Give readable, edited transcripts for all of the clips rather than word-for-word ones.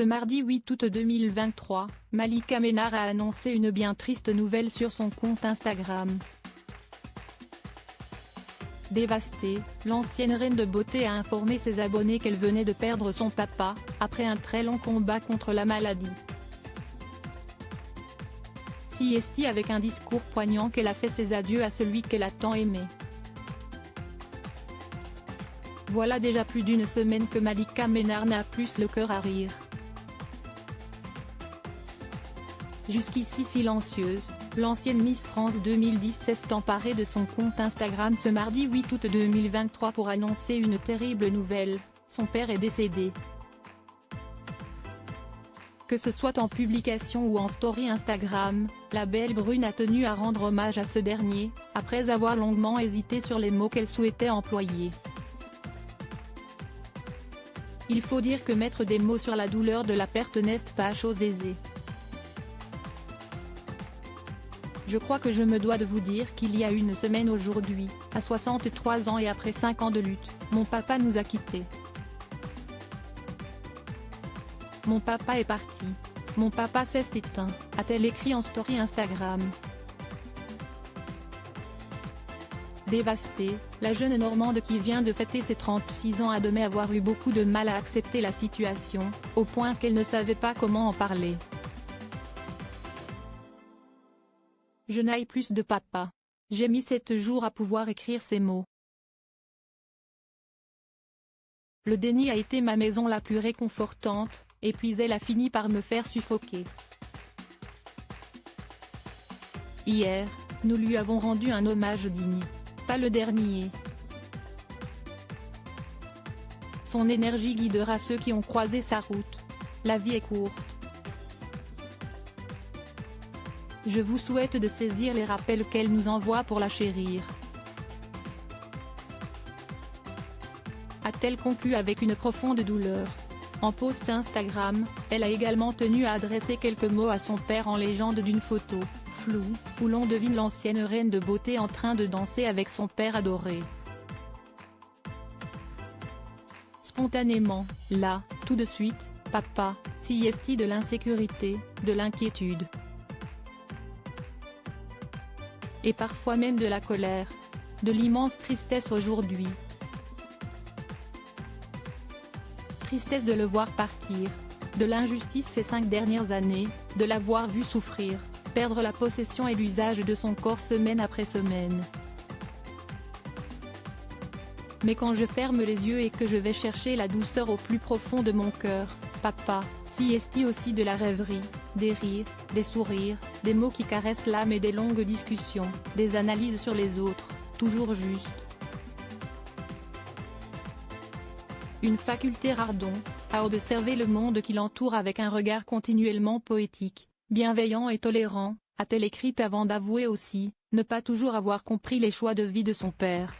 Ce mardi 8 août 2023, Malika Ménard a annoncé une bien triste nouvelle sur son compte Instagram. Dévastée, l'ancienne reine de beauté a informé ses abonnés qu'elle venait de perdre son papa, après un très long combat contre la maladie. CST avec un discours poignant qu'elle a fait ses adieux à celui qu'elle a tant aimé. Voilà déjà plus d'une semaine que Malika Ménard n'a plus le cœur à rire. Jusqu'ici silencieuse, l'ancienne Miss France 2010 s'est emparée de son compte Instagram ce mardi 8 août 2023 pour annoncer une terrible nouvelle: son père est décédé. Que ce soit en publication ou en story Instagram, la belle brune a tenu à rendre hommage à ce dernier, après avoir longuement hésité sur les mots qu'elle souhaitait employer. Il faut dire que mettre des mots sur la douleur de la perte n'est pas chose aisée. Je crois que je me dois de vous dire qu'il y a une semaine aujourd'hui, à 63 ans et après 5 ans de lutte, mon papa nous a quittés. Mon papa est parti. Mon papa s'est éteint, a-t-elle écrit en story Instagram. Dévastée, la jeune Normande qui vient de fêter ses 36 ans admet avoir eu beaucoup de mal à accepter la situation, au point qu'elle ne savait pas comment en parler. Je n'aille plus de papa. J'ai mis 7 jours à pouvoir écrire ces mots. Le déni a été ma maison la plus réconfortante, et puis elle a fini par me faire suffoquer. Hier, nous lui avons rendu un hommage digne. Pas le dernier. Son énergie guidera ceux qui ont croisé sa route. La vie est courte. Je vous souhaite de saisir les rappels qu'elle nous envoie pour la chérir. A-t-elle conclu avec une profonde douleur. En post Instagram, elle a également tenu à adresser quelques mots à son père en légende d'une photo, floue, où l'on devine l'ancienne reine de beauté en train de danser avec son père adoré. Spontanément, là, tout de suite, papa, CST de l'insécurité, de l'inquiétude. Et parfois même de la colère. De l'immense tristesse aujourd'hui. Tristesse de le voir partir. De l'injustice ces 5 dernières années, de l'avoir vu souffrir, perdre la possession et l'usage de son corps semaine après semaine. Mais quand je ferme les yeux et que je vais chercher la douceur au plus profond de mon cœur, papa, CST aussi de la rêverie, des rires, des sourires, des mots qui caressent l'âme et des longues discussions, des analyses sur les autres, toujours justes. Une faculté rare donc, à observer le monde qui l'entoure avec un regard continuellement poétique, bienveillant et tolérant, a-t-elle écrit avant d'avouer aussi, ne pas toujours avoir compris les choix de vie de son père.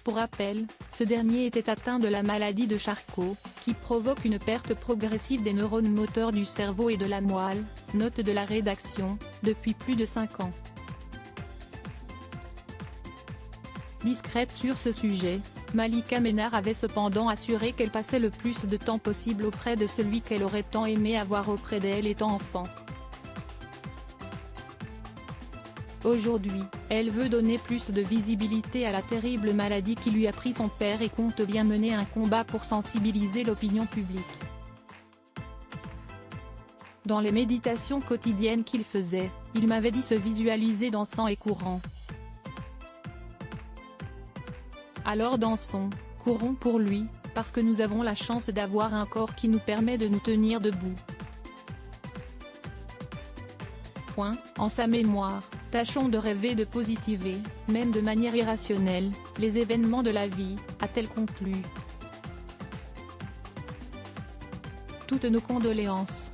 Pour rappel, ce dernier était atteint de la maladie de Charcot, qui provoque une perte progressive des neurones moteurs du cerveau et de la moelle, note de la rédaction, depuis plus de 5 ans. Discrète sur ce sujet, Malika Ménard avait cependant assuré qu'elle passait le plus de temps possible auprès de celui qu'elle aurait tant aimé avoir auprès d'elle étant enfant. Aujourd'hui, elle veut donner plus de visibilité à la terrible maladie qui lui a pris son père et compte bien mener un combat pour sensibiliser l'opinion publique. Dans les méditations quotidiennes qu'il faisait, il m'avait dit se visualiser dansant et courant. Alors dansons, courons pour lui, parce que nous avons la chance d'avoir un corps qui nous permet de nous tenir debout. En sa mémoire, tâchons de rêver, de positiver, même de manière irrationnelle, les événements de la vie, a-t-elle conclu. Toutes nos condoléances.